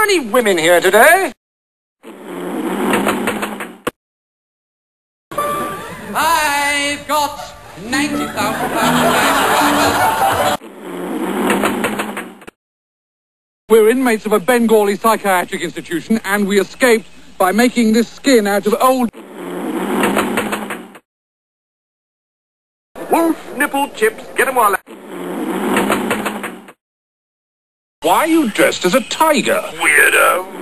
any women here today? I've got 90,000 pounds. We're inmates of a Bengali psychiatric institution, and we escaped by making this skin out of old... Wolf nipple chips, get 'em while... Why are you dressed as a tiger? Weirdo.